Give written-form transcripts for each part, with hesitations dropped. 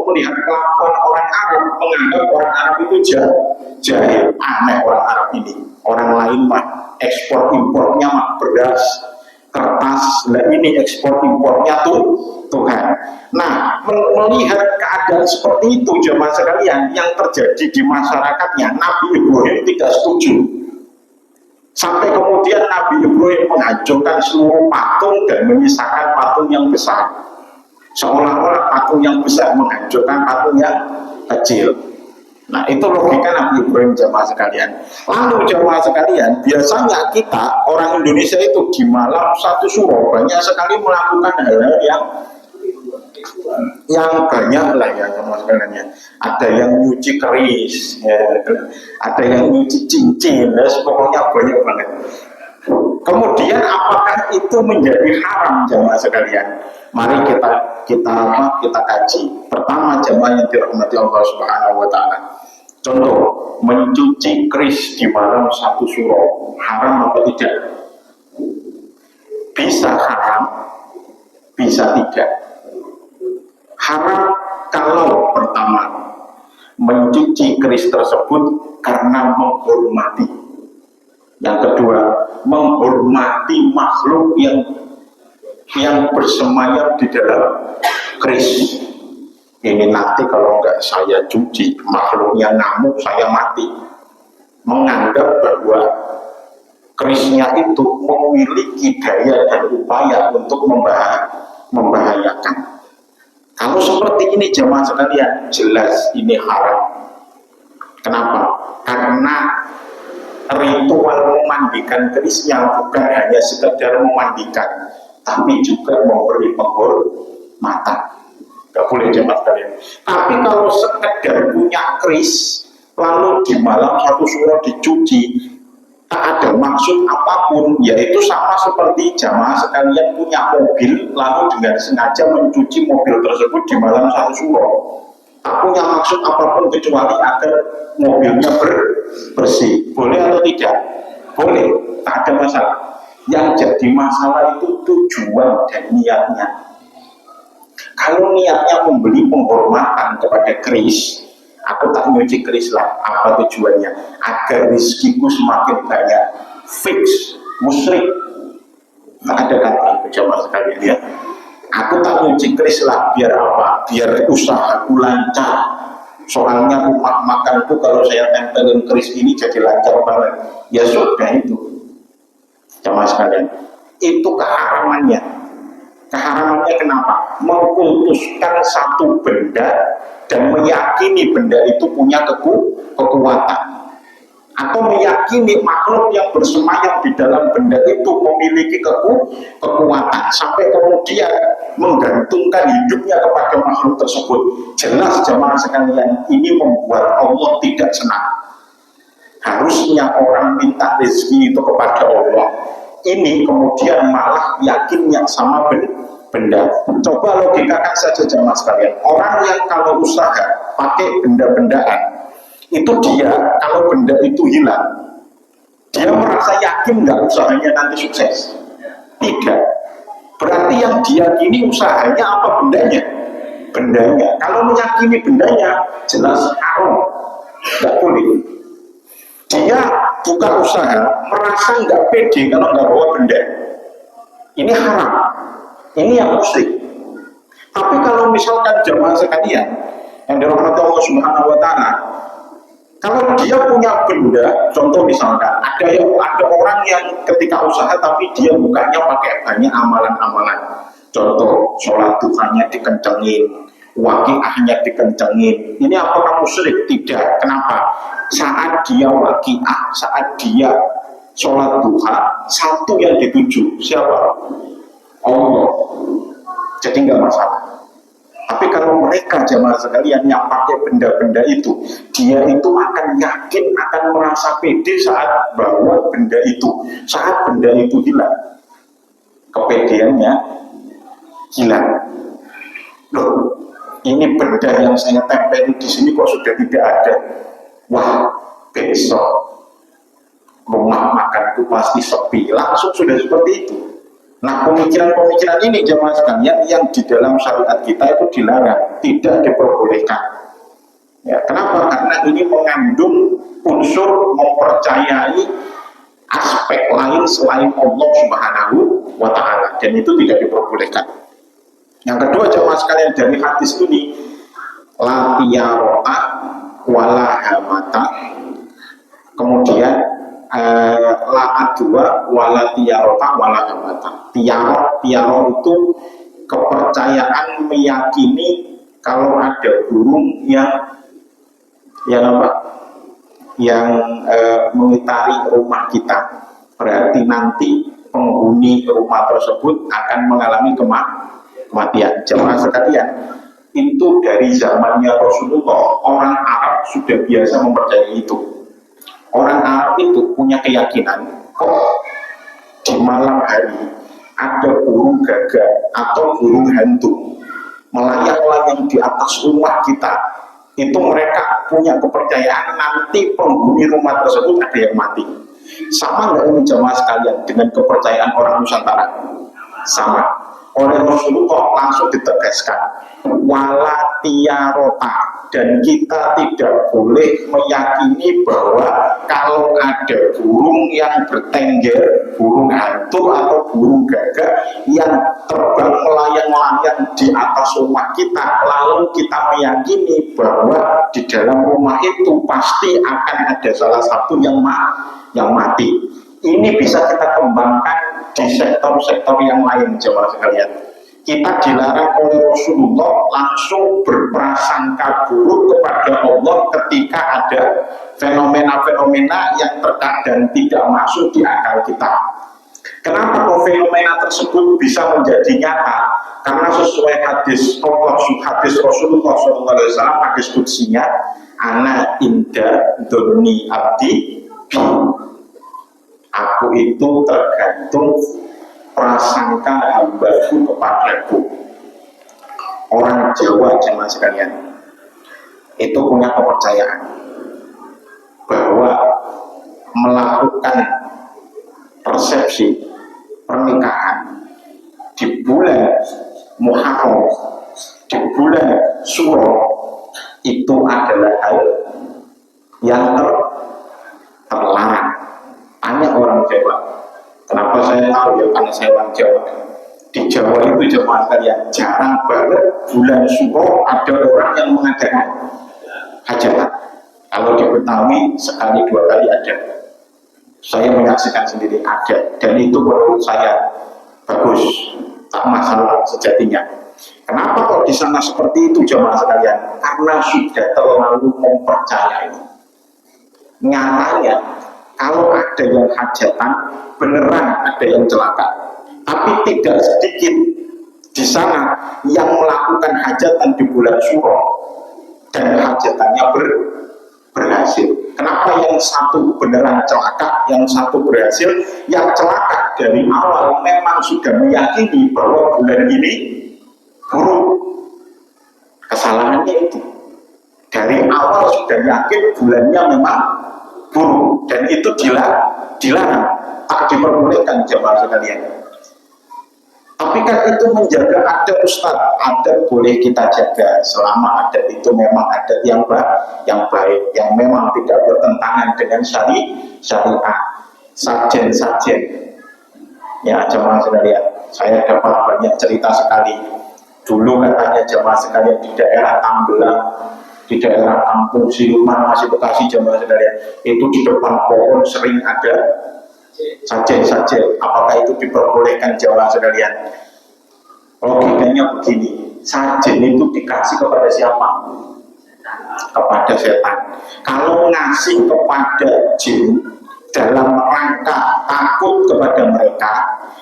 melihat kelakuan orang Arab, menganggap orang Arab itu jahil, aneh orang Arab ini. Orang lain mah ekspor impornya mah beras, kertas, nah ini ekspor impornya tuh Tuhan. Nah, melihat keadaan seperti itu jemaah sekalian yang terjadi di masyarakatnya, Nabi Ibrahim tidak setuju. Sampai kemudian Nabi Ibrahim menghancurkan seluruh patung dan menyisakan patung yang besar. Seolah-olah patung yang besar menghancurkan patung yang kecil. Nah, itu logika Nabi Ibrahim jemaah sekalian. Lalu jemaah sekalian, biasanya kita orang Indonesia itu di malam satu suro banyak sekali melakukan hal-hal yang banyak lah ya jemaah sekalian ya. Ada yang nyuci keris, ya, ada yang nyuci cincin, ya, pokoknya banyak banget. Kemudian apakah itu menjadi haram jemaah sekalian? Mari kita kaji. Pertama jemaah yang dirahmati Allah Subhanahu wa taala. Contoh, mencuci keris di malam satu suro haram atau tidak? Bisa haram, bisa tidak. Haram kalau pertama mencuci keris tersebut karena menghormati. Yang kedua, menghormati makhluk yang bersemayam di dalam keris. Ini nanti kalau enggak saya cuci, makhluknya ngamuk, saya mati. Menganggap bahwa kerisnya itu memiliki daya dan upaya untuk membahayakan. Kalau seperti ini jemaah sekalian, jelas ini haram. Kenapa? Karena ritual memandikan kerisnya bukan hanya sekedar memandikan, tapi juga memberi penghormatan. Gak boleh jemaah sekalian. Tapi kalau sekedar punya keris, lalu di malam satu suro dicuci, tak ada maksud apapun, yaitu sama seperti jemaah sekalian punya mobil, lalu dengan sengaja mencuci mobil tersebut di malam satu suro. Tak punya maksud apapun kecuali agar mobilnya bersih. Boleh atau tidak? Boleh, tak ada masalah. Yang jadi masalah itu tujuan dan niatnya. Kalau niatnya membeli penghormatan kepada keris, aku tak nyuci keris lah, apa tujuannya? Agar rizkiku semakin banyak. Fix, musyrik. Tak ada kata jamaah sekalian ya. Aku tak nyuci keris lah, biar apa? Biar usahaku lancar. Soalnya rumah makanku kalau saya tempelin keris ini jadi lancar banget. Ya sudah itu. Jamaah sekalian, itu keharamannya. Keharamannya kenapa? Mengkultuskan satu benda dan meyakini benda itu punya kekuatan, atau meyakini makhluk yang bersemayam di dalam benda itu memiliki kekuatan sampai kemudian menggantungkan hidupnya kepada makhluk tersebut. Jelas jemaah sekalian, ini membuat Allah tidak senang. Harusnya orang minta rezeki itu kepada Allah, ini kemudian malah yakinnya sama benda. Coba logikakan saja jemaah sekalian, orang yang kalau usaha pakai benda-bendaan, itu dia kalau benda itu hilang, dia merasa yakin nggak usahanya nanti sukses? Tidak. Berarti yang diyakini usahanya apa bendanya? Bendanya. Kalau meyakini bendanya, jelas haram, nggak boleh. Dia buka usaha, merasa nggak pede kalau nggak bawa benda. Ini haram. Ini yang musyrik. Tapi kalau misalkan jemaah sekalian yang dirahmati Allah Subhanahu wa taala, kalau dia punya benda, contoh misalkan ada orang yang ketika usaha tapi dia bukanya pakai banyak amalan-amalan. Contoh, sholat duhanya dikencengin, waqiahnya dikencengin. Ini apakah musyrik? Tidak. Kenapa? Saat dia waqiah, saat dia sholat duha, satu yang dituju siapa? Allah. Jadi nggak masalah. Tapi kalau mereka jemaah sekalian yang pakai benda-benda itu, dia itu akan yakin, akan merasa pede saat bawa benda itu. Saat benda itu hilang, kepedeannya hilang. Loh, ini benda yang saya tempel di sini kok sudah tidak ada. Wah, besok rumah makanku pasti sepi. Langsung sudah seperti itu. Nah, pemikiran-pemikiran ini jemaah sekalian yang di dalam syariat kita itu dilarang, tidak diperbolehkan. Ya, kenapa? Karena ini mengandung unsur mempercayai aspek lain selain Allah Subhanahu wa Ta'ala, dan itu tidak diperbolehkan. Yang kedua jemaah sekalian, dari hadis ini, la tiyarota wala hamata, kemudian la adwa wala tiyarota wala hamata. Tiaro itu kepercayaan, meyakini kalau ada burung yang apa? Yang mengitari rumah kita, berarti nanti penghuni rumah tersebut akan mengalami kematian. Jemaah sekalian, itu dari zamannya Rasulullah, orang Arab sudah biasa mempercayai itu. Orang Arab itu punya keyakinan, kok di malam hari ada burung gagak atau burung hantu melayang-layang di atas rumah kita. Itu mereka punya kepercayaan nanti penghuni rumah tersebut ada yang mati. Sama nggak ini jemaah sekalian dengan kepercayaan orang Nusantara? Sama. Oleh Rasulullah langsung ditegaskan wala tiyarota, dan kita tidak boleh meyakini bahwa kalau ada burung yang bertengger, burung hantu atau burung gagak yang terbang melayang-layang di atas rumah kita, lalu kita meyakini bahwa di dalam rumah itu pasti akan ada salah satu yang mati. Ini bisa kita kembangkan di sektor-sektor yang lain jemaah sekalian. Kita dilarang oleh Rasulullah langsung berprasangka buruk kepada Allah ketika ada fenomena-fenomena yang terkadang tidak masuk di akal kita. Kenapa kok fenomena tersebut bisa menjadi nyata? Karena sesuai hadis Rasulullah SAW, hadis kutsinya, ana inda doni abdi, aku itu tergantung prasangka hambaku kepadaku. Orang Jawa jemaah sekalian itu punya kepercayaan bahwa melakukan resepsi pernikahan di bulan Muharram, di bulan Syuro, itu adalah hal yang terlarang. Tanya orang Jawa. Kenapa saya tahu? Ya karena saya orang Jawa. Di Jawa itu jemaah sekalian jarang banget bulan Syuro ada orang yang mengadakan hajatan. Kalau di Betawi sekali dua kali ada. Saya menyaksikan sendiri ada, dan itu menurut saya bagus, tak masalah sejatinya. Kenapa kok di sana seperti itu jemaah sekalian? Karena sudah terlalu mempercayai. Nyatanya kalau ada yang hajatan, beneran ada yang celaka. Tapi tidak sedikit di sana yang melakukan hajatan di bulan Syuro dan hajatannya berhasil. Kenapa yang satu beneran celaka, yang satu berhasil? Yang celaka dari awal memang sudah meyakini bahwa bulan ini buruk. Kesalahannya itu dari awal sudah yakin bulannya memang buruk, dan itu dilarang, tak diperbolehkan jemaah sekalian. Tapi kan itu menjaga adat Ustaz, adat boleh kita jaga selama adat itu memang adat yang baik, yang memang tidak bertentangan dengan syariat. Sajen-sajen ya jemaah sekalian, saya dapat banyak cerita sekali. Dulu katanya jemaah sekalian di daerah Tambelang, di daerah Kampung Siluman, masih Bekasi jemaah sekalian, itu di depan pohon sering ada sajen-sajen. Apakah itu diperbolehkan jemaah sekalian? Logikanya begini, sajen itu dikasih kepada siapa? Kepada setan. Kalau ngasih kepada jin dalam rangka takut kepada mereka,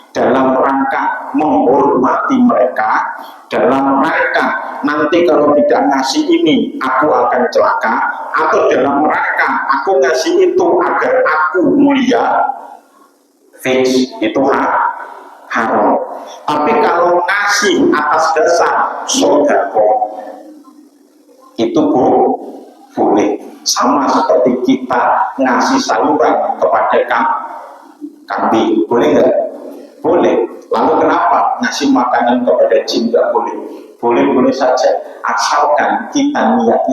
dalam rangka menghormati mereka, dalam rangka nanti kalau tidak ngasih ini aku akan celaka, atau dalam rangka aku ngasih itu agar aku mulia, fix itu haram. Tapi kalau ngasih atas dasar sodako, itu boleh. Sama seperti kita ngasih sayuran kepada kambing, boleh nggak? Boleh. Lalu kenapa ngasih makanan kepada jin nggak boleh? Boleh-boleh saja, asalkan kita niatnya